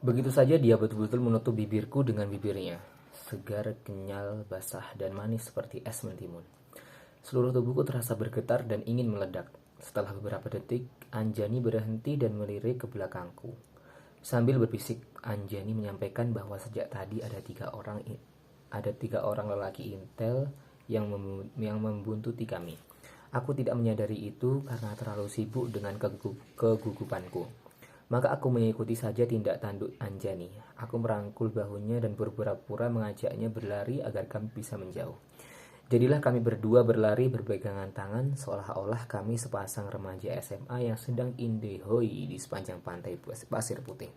Begitu saja dia betul-betul menutup bibirku dengan bibirnya. Segar, kenyal, basah, dan manis seperti es mentimun. Seluruh tubuhku terasa bergetar dan ingin meledak. Setelah beberapa detik, Anjani berhenti dan melirik ke belakangku. Sambil berbisik, Anjani menyampaikan bahwa sejak tadi ada tiga orang lelaki intel yang membuntuti kami. Aku tidak menyadari itu karena terlalu sibuk dengan kegugupanku. Maka aku mengikuti saja tindak tanduk Anjani. Aku merangkul bahunya dan berpura-pura mengajaknya berlari agar kami bisa menjauh. Jadilah kami berdua berlari berpegangan tangan seolah-olah kami sepasang remaja SMA yang sedang indehoi di sepanjang pantai pasir putih.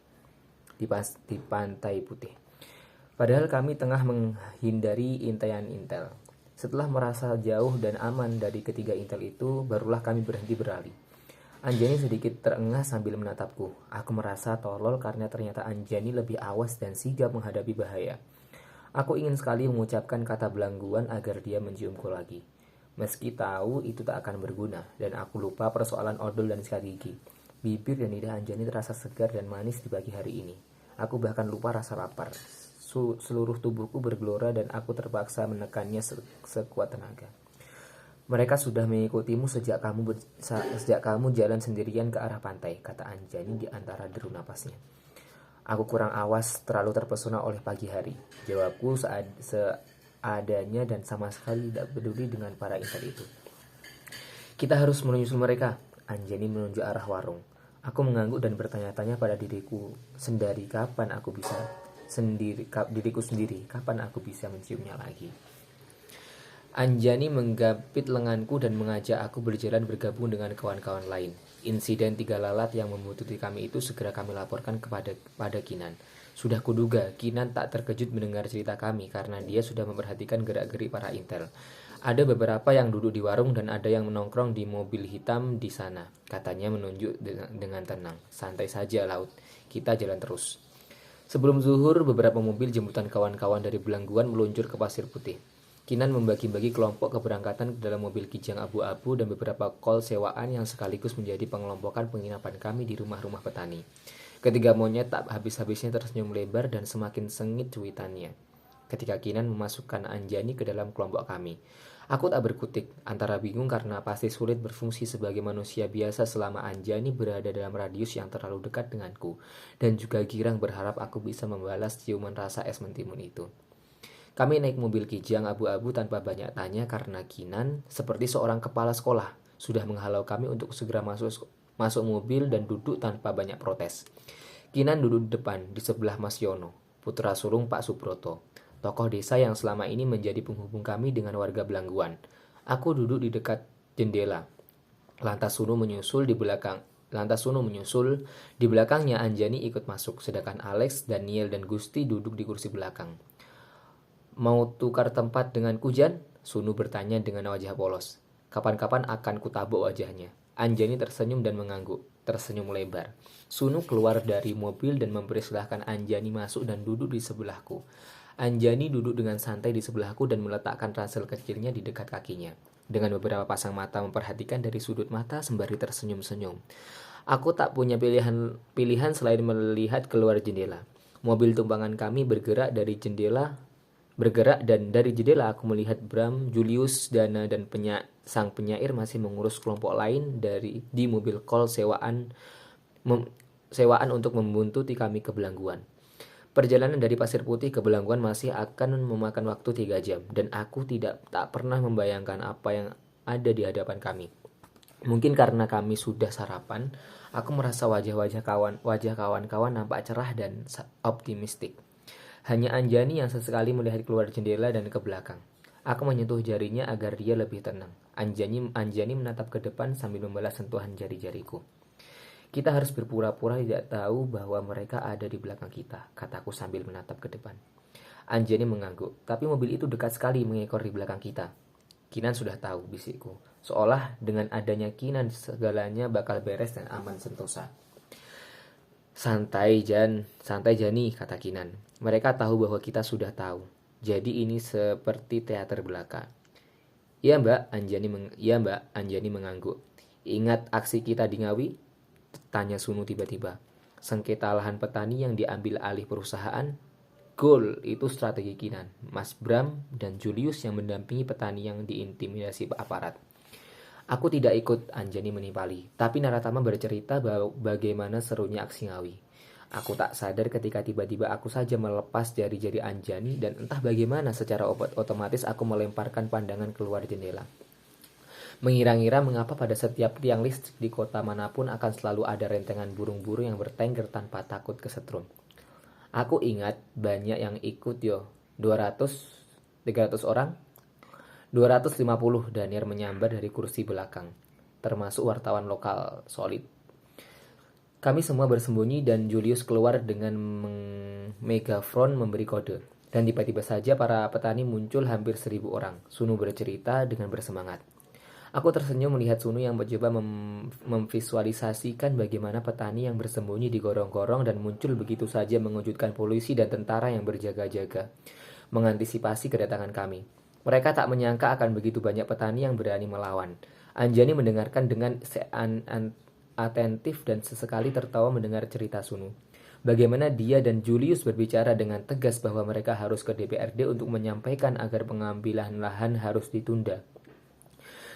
Di pantai putih. Padahal kami tengah menghindari intaian intel. Setelah merasa jauh dan aman dari ketiga intel itu, barulah kami berhenti berlari. Anjani sedikit terengah sambil menatapku. Aku merasa tolol karena ternyata Anjani lebih awas dan sigap menghadapi bahaya. Aku ingin sekali mengucapkan kata belangguan agar dia menciumku lagi. Meski tahu itu tak akan berguna, dan aku lupa persoalan odol dan sikat gigi. Bibir dan lidah Anjani terasa segar dan manis di pagi hari ini. Aku bahkan lupa rasa lapar. Seluruh tubuhku bergelora dan aku terpaksa menekannya sekuat tenaga. Mereka sudah mengikutimu sejak kamu jalan sendirian ke arah pantai, kata Anjani di antara deru napasnya. Aku kurang awas, terlalu terpesona oleh pagi hari. Jawabku seadanya dan sama sekali tidak peduli dengan para intel itu. Kita harus menyusul mereka. Anjani menunjuk arah warung. Aku mengangguk dan bertanya-tanya pada diriku diriku sendiri, kapan aku bisa menciumnya lagi. Anjani menggapit lenganku dan mengajak aku berjalan bergabung dengan kawan-kawan lain. Insiden tiga lalat yang membutuhkan kami itu segera kami laporkan pada Kinan. Sudah kuduga, Kinan tak terkejut mendengar cerita kami karena dia sudah memperhatikan gerak-gerik para intel. Ada beberapa yang duduk di warung dan ada yang menongkrong di mobil hitam di sana. Katanya menunjuk dengan tenang. Santai saja laut, kita jalan terus. Sebelum zuhur, beberapa mobil jemputan kawan-kawan dari Belangguan meluncur ke Pasir Putih. Kinan membagi-bagi kelompok keberangkatan ke dalam mobil kijang abu-abu dan beberapa kol sewaan yang sekaligus menjadi pengelompokan penginapan kami di rumah-rumah petani. Ketiga monyet tak habis-habisnya tersenyum lebar dan semakin sengit cuitannya ketika Kinan memasukkan Anjani ke dalam kelompok kami. Aku tak berkutik, antara bingung karena pasti sulit berfungsi sebagai manusia biasa selama Anjani berada dalam radius yang terlalu dekat denganku, dan juga girang berharap aku bisa membalas ciuman rasa es mentimun itu. Kami naik mobil kijang abu-abu tanpa banyak tanya karena Kinan, seperti seorang kepala sekolah, sudah menghalau kami untuk segera masuk mobil dan duduk tanpa banyak protes. Kinan duduk di depan, di sebelah Mas Yono, putra sulung Pak Subroto, tokoh desa yang selama ini menjadi penghubung kami dengan warga Belangguan. Aku duduk di dekat jendela. Lantas Sunu menyusul di belakangnya Anjani ikut masuk, sedangkan Alex, Daniel, dan Gusti duduk di kursi belakang. Mau tukar tempat dengan Kujan? Sunu bertanya dengan wajah polos. Kapan-kapan akan kutabuk wajahnya. Anjani tersenyum dan mengangguk, tersenyum lebar. Sunu keluar dari mobil dan mempersilahkan Anjani masuk dan duduk di sebelahku. Anjani duduk dengan santai di sebelahku dan meletakkan ransel kecilnya di dekat kakinya. Dengan beberapa pasang mata memperhatikan dari sudut mata sembari tersenyum-senyum. Aku tak punya pilihan selain melihat keluar jendela. Mobil tumpangan kami bergerak dan dari jendela aku melihat Bram, Julius, Dana, dan sang penyair masih mengurus kelompok lain di mobil kol sewaan untuk membuntuti kami ke Belangguan. Perjalanan dari Pasir Putih ke Belangguan masih akan memakan waktu 3 jam, dan aku tak pernah membayangkan apa yang ada di hadapan kami. Mungkin karena kami sudah sarapan, aku merasa wajah kawan-kawan nampak cerah dan optimistik. Hanya Anjani yang sesekali melihat keluar jendela dan ke belakang. Aku menyentuh jarinya agar dia lebih tenang. Anjani menatap ke depan sambil membalas sentuhan jari-jariku. Kita harus berpura-pura tidak tahu bahwa mereka ada di belakang kita, kataku sambil menatap ke depan. Anjani mengangguk, tapi mobil itu dekat sekali mengekor di belakang kita. Kinan sudah tahu, bisikku. Seolah dengan adanya Kinan segalanya bakal beres dan aman sentosa. Santai Jani, kata Kinan. Mereka tahu bahwa kita sudah tahu. Jadi ini seperti teater belaka. Iya mbak, Anjani mengangguk. Ingat aksi kita di Ngawi? Tanya Sunu tiba-tiba. Sengketa lahan petani yang diambil alih perusahaan. Goal itu strategi Kinan, Mas Bram, dan Julius yang mendampingi petani yang diintimidasi aparat. Aku tidak ikut Anjani menimpali, tapi Naratama bercerita bagaimana serunya aksi Ngawi. Aku tak sadar ketika tiba-tiba aku saja melepas jari-jari Anjani dan entah bagaimana secara otomatis aku melemparkan pandangan keluar jendela. Mengira-ngira mengapa pada setiap tiang listrik di kota manapun akan selalu ada rentengan burung-burung yang bertengger tanpa takut kesetrum. Aku ingat banyak yang ikut yo, 200, 300 orang. 250, Daniel menyambar dari kursi belakang, termasuk wartawan lokal solid. Kami semua bersembunyi dan Julius keluar dengan megafon memberi kode. Dan tiba-tiba saja para petani muncul hampir 1.000 orang. Sunu bercerita dengan bersemangat. Aku tersenyum melihat Sunu yang mencoba memvisualisasikan bagaimana petani yang bersembunyi di gorong-gorong dan muncul begitu saja mengejutkan polisi dan tentara yang berjaga-jaga, mengantisipasi kedatangan kami. Mereka tak menyangka akan begitu banyak petani yang berani melawan. Anjani mendengarkan dengan atentif dan sesekali tertawa mendengar cerita Sunu. Bagaimana dia dan Julius berbicara dengan tegas bahwa mereka harus ke DPRD untuk menyampaikan agar pengambilan lahan harus ditunda.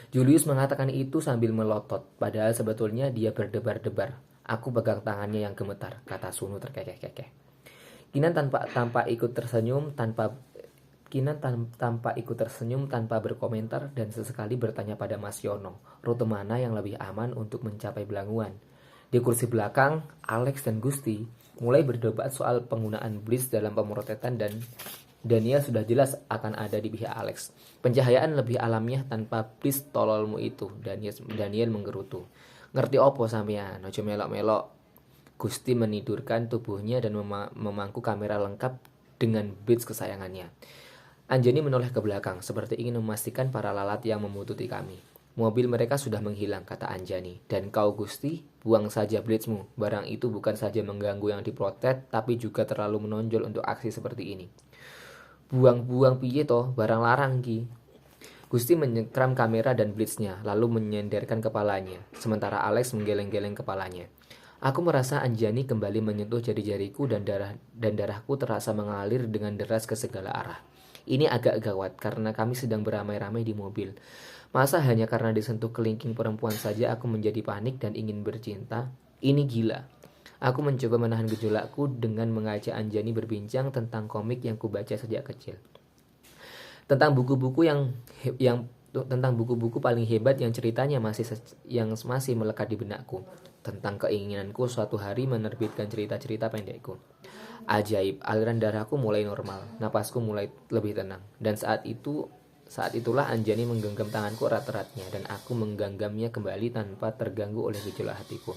Julius mengatakan itu sambil melotot, padahal sebetulnya dia berdebar-debar. Aku pegang tangannya yang gemetar, kata Sunu terkekeh-kekeh. Kinan tanpa ikut tersenyum, tanpa ikut tersenyum tanpa berkomentar dan sesekali bertanya pada Mas Yono, rute mana yang lebih aman untuk mencapai Belanguan. Di kursi belakang, Alex dan Gusti mulai berdebat soal penggunaan blitz dalam pemrotetan dan Daniel sudah jelas akan ada di pihak Alex. Pencahayaan lebih alamiah tanpa blitz tololmu itu, Daniel menggerutu. Ngerti opo sampean, ojo melok-melok. Gusti menidurkan tubuhnya dan memangku kamera lengkap dengan blitz kesayangannya. Anjani menoleh ke belakang, seperti ingin memastikan para lalat yang membututi kami. Mobil mereka sudah menghilang, kata Anjani. Dan kau Gusti, buang saja blitzmu. Barang itu bukan saja mengganggu yang diprotes, tapi juga terlalu menonjol untuk aksi seperti ini. Buang-buang piye toh, barang larang ki. Gusti menyekram kamera dan blitznya, lalu menyenderkan kepalanya. Sementara Alex menggeleng-geleng kepalanya. Aku merasa Anjani kembali menyentuh jari-jariku dan darahku terasa mengalir dengan deras ke segala arah. Ini agak gawat karena kami sedang beramai-ramai di mobil. Masa hanya karena disentuh kelingking perempuan saja aku menjadi panik dan ingin bercinta? Ini gila. Aku mencoba menahan gejolakku dengan mengajak Anjani berbincang tentang komik yang kubaca sejak kecil. Tentang buku-buku tentang buku-buku paling hebat yang ceritanya masih melekat di benakku. Tentang keinginanku suatu hari menerbitkan cerita-cerita pendekku. Ajaib, aliran darahku mulai normal, napasku mulai lebih tenang. Dan saat itulah Anjani menggenggam tanganku erat-eratnya dan aku menggenggamnya kembali tanpa terganggu oleh gejolak hatiku.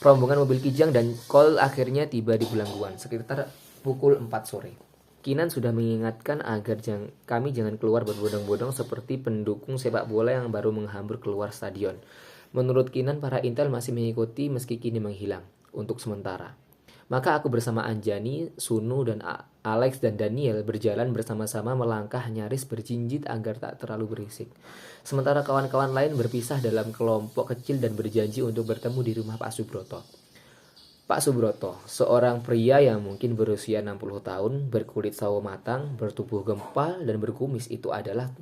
Rombongan mobil Kijang dan Kol akhirnya tiba di Belangguan sekitar pukul 4 sore. Kinan sudah mengingatkan agar kami jangan keluar berbondong-bondong seperti pendukung sepak bola yang baru menghambur keluar stadion. Menurut Kinan, para intel masih mengikuti meski kini menghilang untuk sementara. Maka aku bersama Anjani, Sunu, dan Alex dan Daniel berjalan bersama-sama melangkah nyaris berjinjit agar tak terlalu berisik. Sementara kawan-kawan lain berpisah dalam kelompok kecil dan berjanji untuk bertemu di rumah Pak Subroto. Pak Subroto, seorang pria yang mungkin berusia 60 tahun, berkulit sawo matang, bertubuh gempal, dan berkumis itu adalah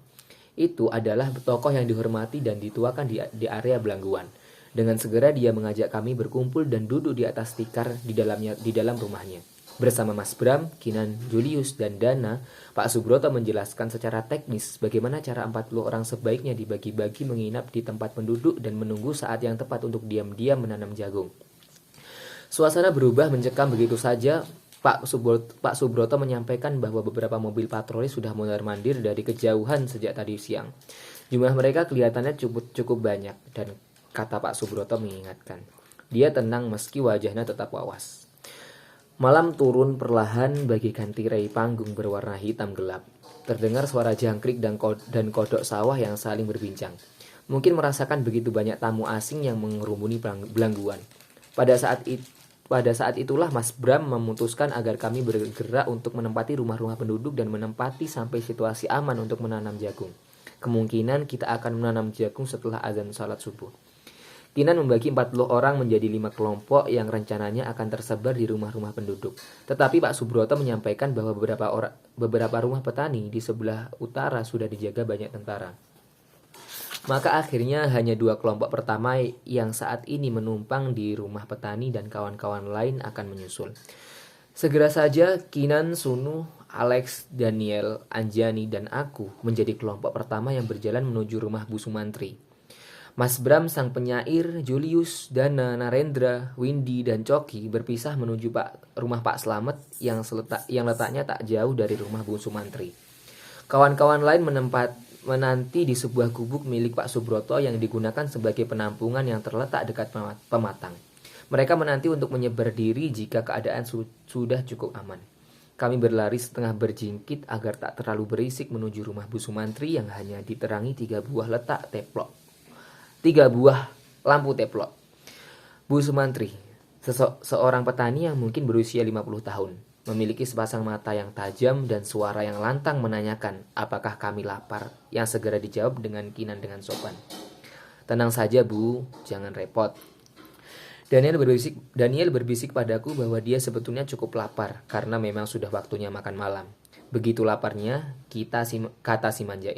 tokoh yang dihormati dan dituakan di area Belangguan. Dengan segera dia mengajak kami berkumpul dan duduk di atas tikar di dalam rumahnya. Bersama Mas Bram, Kinan, Julius, dan Dana, Pak Subroto menjelaskan secara teknis bagaimana cara 40 orang sebaiknya dibagi-bagi menginap di tempat penduduk dan menunggu saat yang tepat untuk diam-diam menanam jagung. Suasana berubah mencekam begitu saja. Pak Subroto menyampaikan bahwa beberapa mobil patroli sudah mondar-mandir dari kejauhan sejak tadi siang. Jumlah mereka kelihatannya cukup banyak dan kata Pak Subroto mengingatkan. Dia tenang meski wajahnya tetap wawas. Malam turun perlahan bagaikan tirai panggung berwarna hitam gelap. Terdengar suara jangkrik dan kodok sawah yang saling berbincang. Mungkin merasakan begitu banyak tamu asing yang mengerumuni Belangguan. Pada saat itulah Mas Bram memutuskan agar kami bergerak untuk menempati rumah-rumah penduduk dan menempati sampai situasi aman untuk menanam jagung. Kemungkinan kita akan menanam jagung setelah azan salat subuh. Kinan membagi 40 orang menjadi 5 kelompok yang rencananya akan tersebar di rumah-rumah penduduk. Tetapi Pak Subroto menyampaikan bahwa beberapa rumah petani di sebelah utara sudah dijaga banyak tentara. Maka akhirnya hanya 2 kelompok pertama yang saat ini menumpang di rumah petani dan kawan-kawan lain akan menyusul. Segera saja Kinan, Sunu, Alex, Daniel, Anjani, dan aku menjadi kelompok pertama yang berjalan menuju rumah Bu Sumantri. Mas Bram, sang penyair, Julius, Dana, Narendra, Windy, dan Coki berpisah menuju rumah Pak Slamet yang letaknya tak jauh dari rumah Bu Sumantri. Kawan-kawan lain menanti di sebuah gubuk milik Pak Subroto yang digunakan sebagai penampungan yang terletak dekat pematang. Mereka menanti untuk menyebar diri jika keadaan sudah cukup aman. Kami berlari setengah berjingkit agar tak terlalu berisik menuju rumah Bu Sumantri yang hanya diterangi 3 buah lampu teplok. Bu Sumantri, seorang petani yang mungkin berusia 50 tahun, memiliki sepasang mata yang tajam dan suara yang lantang menanyakan apakah kami lapar, yang segera dijawab dengan Kinan dengan sopan. Tenang saja Bu, jangan repot. Daniel berbisik padaku bahwa dia sebetulnya cukup lapar karena memang sudah waktunya makan malam. Begitu laparnya, kata si manja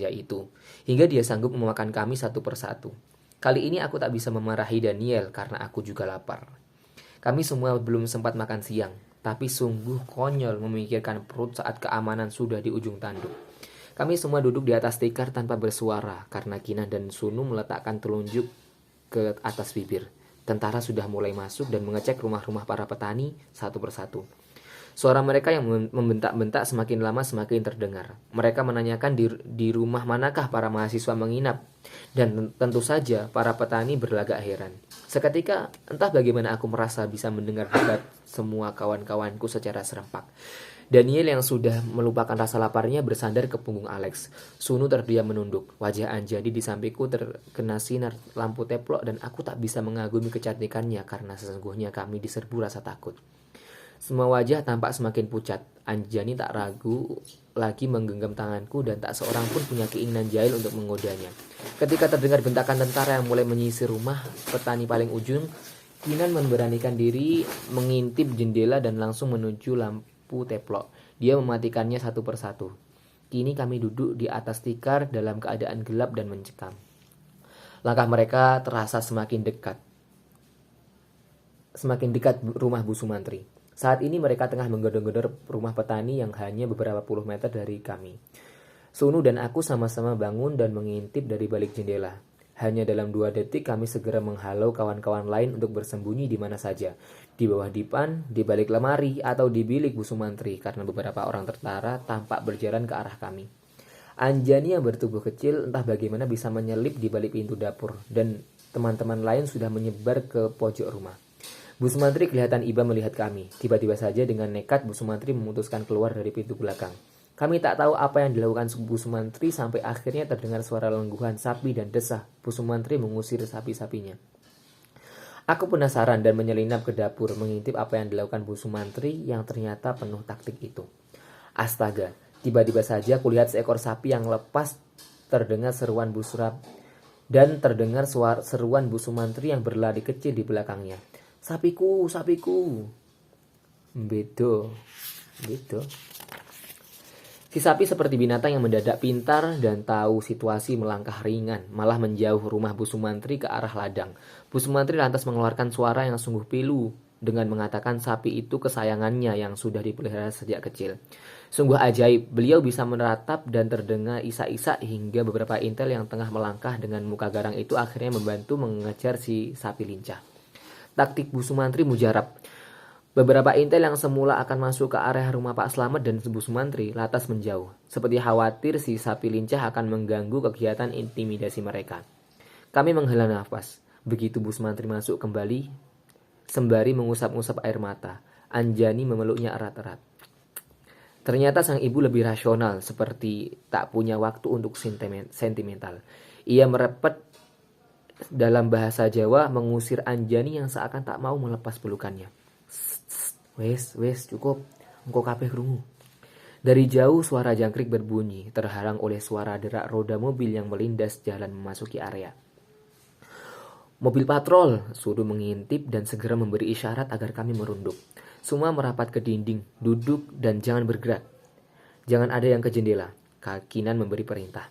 itu, hingga dia sanggup memakan kami satu persatu. Kali ini aku tak bisa memarahi Daniel karena aku juga lapar. Kami semua belum sempat makan siang, tapi sungguh konyol memikirkan perut saat keamanan sudah di ujung tanduk. Kami semua duduk di atas tikar tanpa bersuara karena Kinan dan Sunu meletakkan telunjuk ke atas bibir. Tentara sudah mulai masuk dan mengecek rumah-rumah para petani satu persatu. Suara mereka yang membentak-bentak semakin lama semakin terdengar. Mereka menanyakan di rumah manakah para mahasiswa menginap. Dan tentu saja para petani berlagak heran. Seketika entah bagaimana aku merasa bisa mendengar debat semua kawan-kawanku secara serempak. Daniel yang sudah melupakan rasa laparnya bersandar ke punggung Alex. Sunu terdiam menunduk. Wajah Anjani di sampingku terkena sinar lampu teplok dan aku tak bisa mengagumi kecantikannya karena sesungguhnya kami diserbu rasa takut. Semua wajah tampak semakin pucat. Anjani tak ragu lagi menggenggam tanganku dan tak seorang pun punya keinginan jahil untuk menggodanya. Ketika terdengar bentakan tentara yang mulai menyisir rumah petani paling ujung, Kinan memberanikan diri mengintip jendela dan langsung menuju lampu teplok. Dia mematikannya satu persatu. Kini kami duduk di atas tikar dalam keadaan gelap dan mencekam. Langkah mereka terasa semakin dekat rumah Bu Sumantri. Saat ini mereka tengah menggedor-gedor rumah petani yang hanya beberapa puluh meter dari kami. Sunu dan aku sama-sama bangun dan mengintip dari balik jendela. Hanya dalam 2 detik kami segera menghalau kawan-kawan lain untuk bersembunyi di mana saja. Di bawah dipan, di balik lemari, atau di bilik Bu Sumantri karena beberapa orang tentara tampak berjalan ke arah kami. Anjani yang bertubuh kecil entah bagaimana bisa menyelip di balik pintu dapur dan teman-teman lain sudah menyebar ke pojok rumah. Bu Sumantri kelihatan iba melihat kami. Tiba-tiba saja dengan nekat Bu Sumantri memutuskan keluar dari pintu belakang. Kami tak tahu apa yang dilakukan Bu Sumantri sampai akhirnya terdengar suara lengguhan sapi dan desah. Bu Sumantri mengusir sapi-sapinya. Aku penasaran dan menyelinap ke dapur mengintip apa yang dilakukan Bu Sumantri yang ternyata penuh taktik itu. Astaga, tiba-tiba saja kulihat seekor sapi yang lepas terdengar seruan Bu Sumantri yang berlari kecil di belakangnya. Sapiku, sapiku. Bedo. Si sapi seperti binatang yang mendadak pintar dan tahu situasi melangkah ringan, malah menjauh rumah Bu Sumantri ke arah ladang. Bu Sumantri lantas mengeluarkan suara yang sungguh pilu dengan mengatakan sapi itu kesayangannya yang sudah dipelihara sejak kecil. Sungguh ajaib, beliau bisa meratap dan terdengar isak-isak hingga beberapa intel yang tengah melangkah dengan muka garang itu akhirnya membantu mengejar si sapi lincah. Taktik Bu Sumantri mujarab. Beberapa intel yang semula akan masuk ke area rumah Pak Slamet dan Bu Sumantri lantas menjauh, seperti khawatir si sapi lincah akan mengganggu kegiatan intimidasi mereka. Kami menghela nafas. Begitu Bu Sumantri masuk kembali, sembari mengusap-usap air mata, Anjani memeluknya erat-erat. Ternyata sang ibu lebih rasional, seperti tak punya waktu untuk sentimental. Ia merepet dalam bahasa Jawa mengusir Anjani yang seakan tak mau melepas pelukannya. Wes, cukup. Engko kabeh krungu. Dari jauh suara jangkrik berbunyi, terhalang oleh suara derak roda mobil yang melindas jalan memasuki area. Mobil patrol, Sudu mengintip dan segera memberi isyarat agar kami merunduk. Semua merapat ke dinding, duduk dan jangan bergerak. Jangan ada yang ke jendela, Kinan memberi perintah.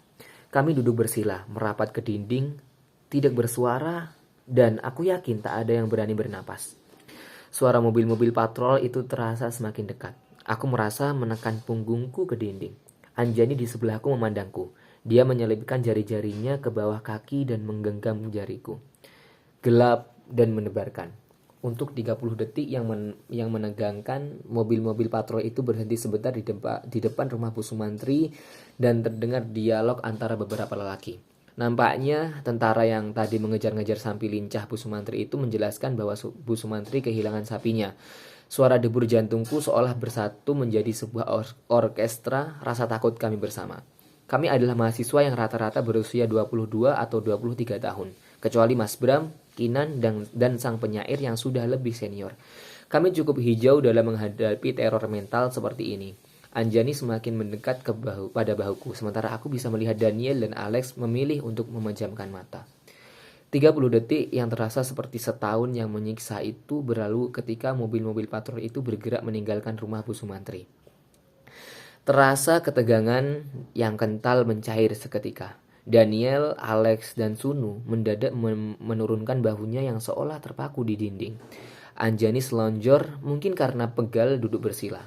Kami duduk bersila, merapat ke dinding, tidak bersuara, dan aku yakin tak ada yang berani bernapas. Suara mobil-mobil patrol itu terasa semakin dekat. Aku merasa menekan punggungku ke dinding. Anjani di sebelahku memandangku. Dia menyelipkan jari-jarinya ke bawah kaki dan menggenggam jariku. Gelap dan menebarkan. Untuk 30 detik yang menegangkan, mobil-mobil patrol itu berhenti sebentar di depan rumah Bu Sumantri dan terdengar dialog antara beberapa lelaki. Nampaknya tentara yang tadi mengejar-ngejar sapi lincah Bu Sumantri itu menjelaskan bahwa Bu Sumantri kehilangan sapinya. Suara debur jantungku seolah bersatu menjadi sebuah orkestra rasa takut kami bersama. Kami adalah mahasiswa yang rata-rata berusia 22 atau 23 tahun. Kecuali Mas Bram, Kinan, dan sang penyair yang sudah lebih senior. Kami cukup hijau dalam menghadapi teror mental seperti ini. Anjani semakin mendekat pada bahuku, sementara aku bisa melihat Daniel dan Alex memilih untuk memejamkan mata. 30 detik yang terasa seperti setahun yang menyiksa itu berlalu ketika mobil-mobil patroli itu bergerak meninggalkan rumah Bu Sumantri. Terasa ketegangan yang kental mencair seketika. Daniel, Alex, dan Sunu mendadak menurunkan bahunya yang seolah terpaku di dinding. Anjani selonjor, mungkin karena pegal duduk bersila.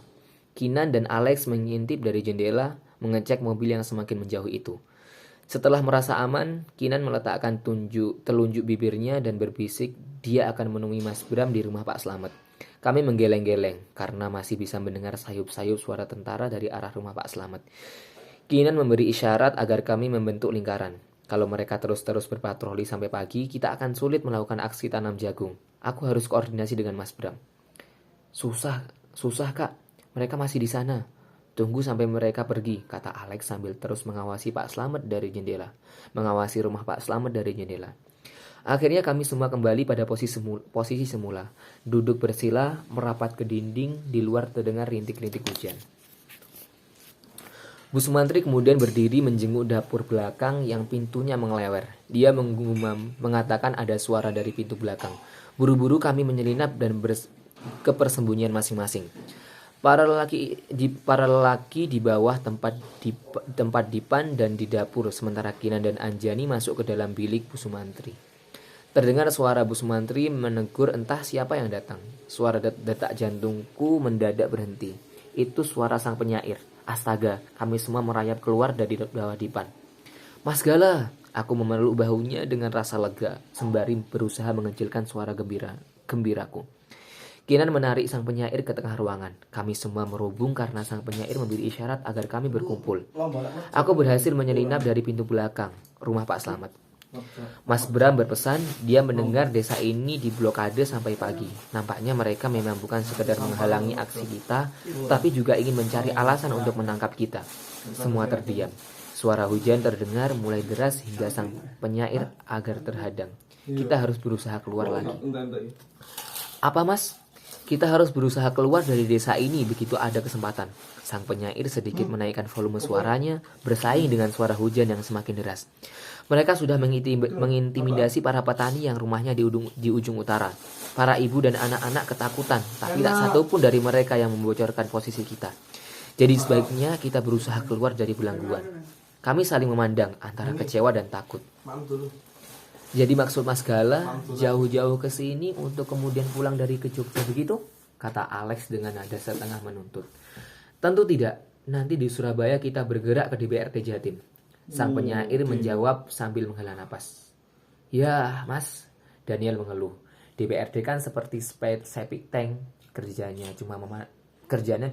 Kinan dan Alex mengintip dari jendela, mengecek mobil yang semakin menjauh itu. Setelah merasa aman, Kinan meletakkan telunjuk bibirnya dan berbisik dia akan menemui Mas Bram di rumah Pak Slamet. Kami menggeleng-geleng karena masih bisa mendengar sayup-sayup suara tentara dari arah rumah Pak Slamet. Kinan memberi isyarat agar kami membentuk lingkaran. Kalau mereka terus-terus berpatroli sampai pagi, kita akan sulit melakukan aksi tanam jagung. Aku harus koordinasi dengan Mas Bram. Susah kak, mereka masih di sana. Tunggu sampai mereka pergi, kata Alex sambil terus mengawasi Pak Slamet dari jendela. Mengawasi rumah Pak Slamet dari jendela. Akhirnya kami semua kembali pada posisi semula. Duduk bersila, merapat ke dinding, di luar terdengar rintik-rintik hujan. Bu Sumantri kemudian berdiri menjenguk dapur belakang yang pintunya mengelewer. Dia menggumam, mengatakan ada suara dari pintu belakang. Buru-buru kami menyelinap dan ke persembunyian masing-masing. Para lelaki di bawah tempat dipan dan di dapur, sementara Kinan dan Anjani masuk ke dalam bilik Bu Sumantri. Terdengar suara Bu Sumantri menegur entah siapa yang datang. Suara detak jantungku mendadak berhenti. Itu suara sang penyair. Astaga, kami semua merayap keluar dari bawah dipan. Mas Gala, aku memeluk bahunya dengan rasa lega, sembari berusaha mengecilkan suara gembiraku. Kinan menarik sang penyair ke tengah ruangan. Kami semua merubung karena sang penyair memberi isyarat agar kami berkumpul. Aku berhasil menyelinap dari pintu belakang rumah Pak Slamet. Mas Bram berpesan dia mendengar desa ini diblokade sampai pagi. Nampaknya mereka memang bukan sekedar menghalangi aksi kita, tapi juga ingin mencari alasan untuk menangkap kita. Semua terdiam. Suara hujan terdengar mulai deras hingga sang penyair agar terhadang. Kita harus berusaha keluar lagi. Apa mas? Kita harus berusaha keluar dari desa ini begitu ada kesempatan. Sang penyair sedikit menaikkan volume suaranya, bersaing dengan suara hujan yang semakin deras. Mereka sudah mengintimidasi para petani yang rumahnya di ujung utara. Para ibu dan anak-anak ketakutan, tapi tak satu pun dari mereka yang membocorkan posisi kita. Jadi sebaiknya kita berusaha keluar dari belangguan. Kami saling memandang antara kecewa dan takut. Jadi maksud Mas Gala jauh-jauh ke sini untuk kemudian pulang dari ke Jogja begitu? Kata Alex dengan nada setengah menuntut. Tentu tidak. Nanti di Surabaya kita bergerak ke DPRD Jatim. Sang penyair menjawab sambil menghela napas. Ya mas, Daniel mengeluh. DPRD kan seperti septic tank. Kerjanya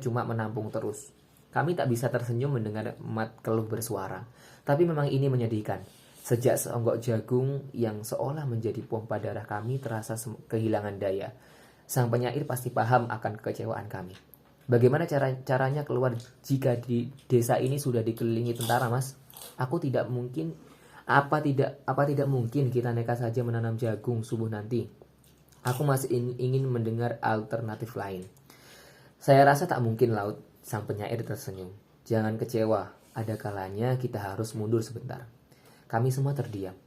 cuma menampung terus. Kami tak bisa tersenyum mendengar Mat keluh bersuara. Tapi memang ini menyedihkan. Sejak seonggok jagung yang seolah menjadi pompa darah kami terasa kehilangan daya. Sang penyair pasti paham akan kekecewaan kami. Bagaimana caranya keluar jika di desa ini sudah dikelilingi tentara, mas? Apa tidak mungkin kita nekat saja menanam jagung subuh nanti? Aku masih ingin mendengar alternatif lain. Saya rasa tak mungkin, Laut. Sang penyair tersenyum. Jangan kecewa, ada kalanya kita harus mundur sebentar. Kami semua terdiam.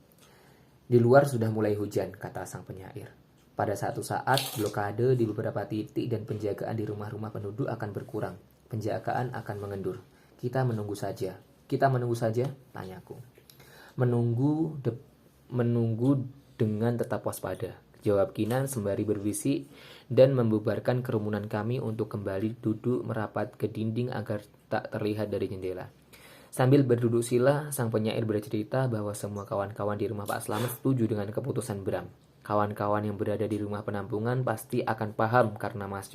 Di luar sudah mulai hujan, kata sang penyair. Pada satu saat, blokade di beberapa titik dan penjagaan di rumah-rumah penduduk akan berkurang. Penjagaan akan mengendur. Kita menunggu saja. Kita menunggu saja? Tanyaku. Menunggu dengan tetap waspada, jawab Kinan sembari berbisik dan membubarkan kerumunan kami untuk kembali duduk merapat ke dinding agar tak terlihat dari jendela. Sambil berduduk sila, sang penyair bercerita bahwa semua kawan-kawan di rumah Pak Slamet setuju dengan keputusan Bram. Kawan-kawan yang berada di rumah penampungan pasti akan paham karena Mas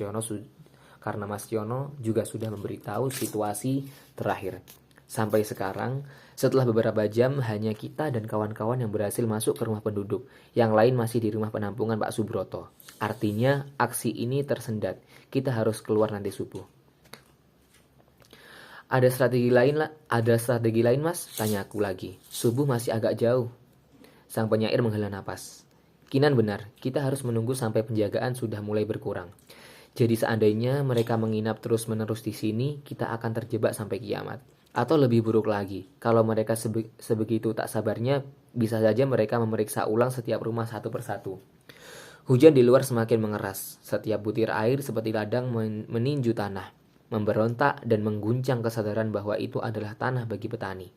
Ciono juga sudah memberitahu situasi terakhir. Sampai sekarang, setelah beberapa jam, hanya kita dan kawan-kawan yang berhasil masuk ke rumah penduduk. Yang lain masih di rumah penampungan Pak Subroto. Artinya, aksi ini tersendat. Kita harus keluar nanti subuh. Ada strategi lain, Mas? Tanyaku lagi. Subuh masih agak jauh. Sang penyair menghela napas. Kinan benar, kita harus menunggu sampai penjagaan sudah mulai berkurang. Jadi seandainya mereka menginap terus-menerus di sini, kita akan terjebak sampai kiamat. Atau lebih buruk lagi, kalau mereka sebegitu tak sabarnya, bisa saja mereka memeriksa ulang setiap rumah satu persatu. Hujan di luar semakin mengeras. Setiap butir air seperti ladang meninju tanah, memberontak dan mengguncang kesadaran bahwa itu adalah tanah bagi petani.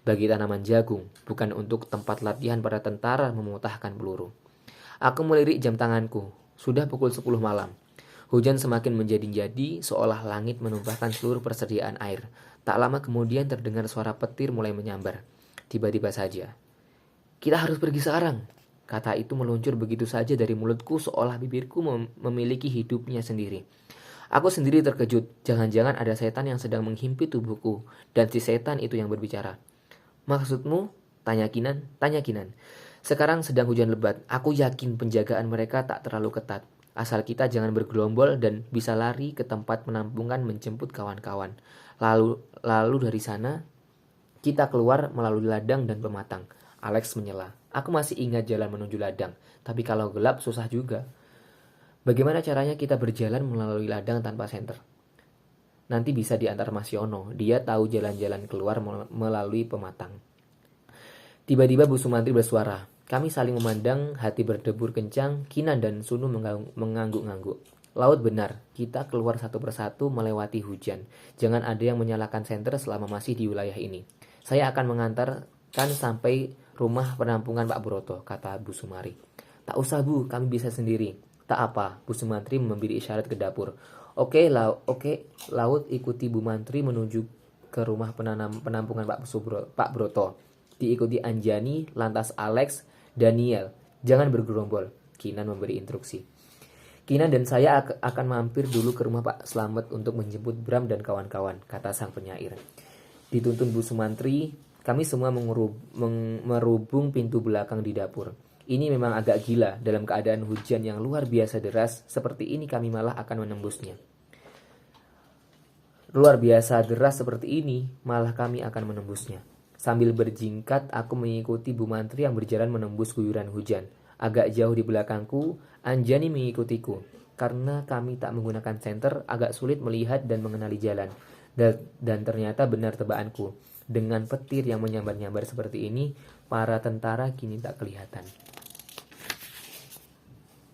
Bagi tanaman jagung, bukan untuk tempat latihan para tentara memutahkan peluru. Aku melirik jam tanganku. Sudah pukul 10 malam. Hujan semakin menjadi-jadi, seolah langit menumpahkan seluruh persediaan air. Tak lama kemudian terdengar suara petir mulai menyambar. Tiba-tiba saja. Kita harus pergi sekarang. Kata itu meluncur begitu saja dari mulutku seolah bibirku memiliki hidupnya sendiri. Aku sendiri terkejut. Jangan-jangan ada setan yang sedang menghimpit tubuhku. Dan si setan itu yang berbicara. Maksudmu? Tanya Kinan. Sekarang sedang hujan lebat. Aku yakin penjagaan mereka tak terlalu ketat. Asal kita jangan bergerombol dan bisa lari ke tempat penampungan menjemput kawan-kawan. Lalu dari sana, kita keluar melalui ladang dan pematang. Alex menyela. Aku masih ingat jalan menuju ladang. Tapi kalau gelap susah juga. Bagaimana caranya kita berjalan melalui ladang tanpa senter? Nanti bisa diantar Mas Yono. Dia tahu jalan-jalan keluar melalui pematang. Tiba-tiba Bu Sumantri bersuara. Kami saling memandang, hati berdebur kencang. Kinan dan Sunu mengangguk-ngangguk. Laut benar, kita keluar satu persatu melewati hujan. Jangan ada yang menyalakan senter selama masih di wilayah ini. Saya akan mengantarkan sampai rumah penampungan Pak Broto, kata Bu Sumari. Tak usah Bu, kami bisa sendiri. Tak apa, Bu Sumantri memberi isyarat ke dapur. Oke, Laut ikuti Bu Mantri menuju ke rumah penampungan Pak Broto. Diikuti Anjani, lantas Alex, Daniel. Jangan bergerombol. Kinan memberi instruksi. Kinan dan saya akan mampir dulu ke rumah Pak Slamet untuk menjemput Bram dan kawan-kawan, kata sang penyair. Dituntun Bu Sumantri, kami semua merubung pintu belakang di dapur. Ini memang agak gila, dalam keadaan hujan yang luar biasa deras, seperti ini kami malah akan menembusnya. Luar biasa deras seperti ini, malah kami akan menembusnya. Sambil berjingkat, aku mengikuti Bu Mantri yang berjalan menembus guyuran hujan. Agak jauh di belakangku, Anjani mengikutiku. Karena kami tak menggunakan senter, agak sulit melihat dan mengenali jalan. Dan ternyata benar tebakanku. Dengan petir yang menyambar-nyambar seperti ini, para tentara kini tak kelihatan.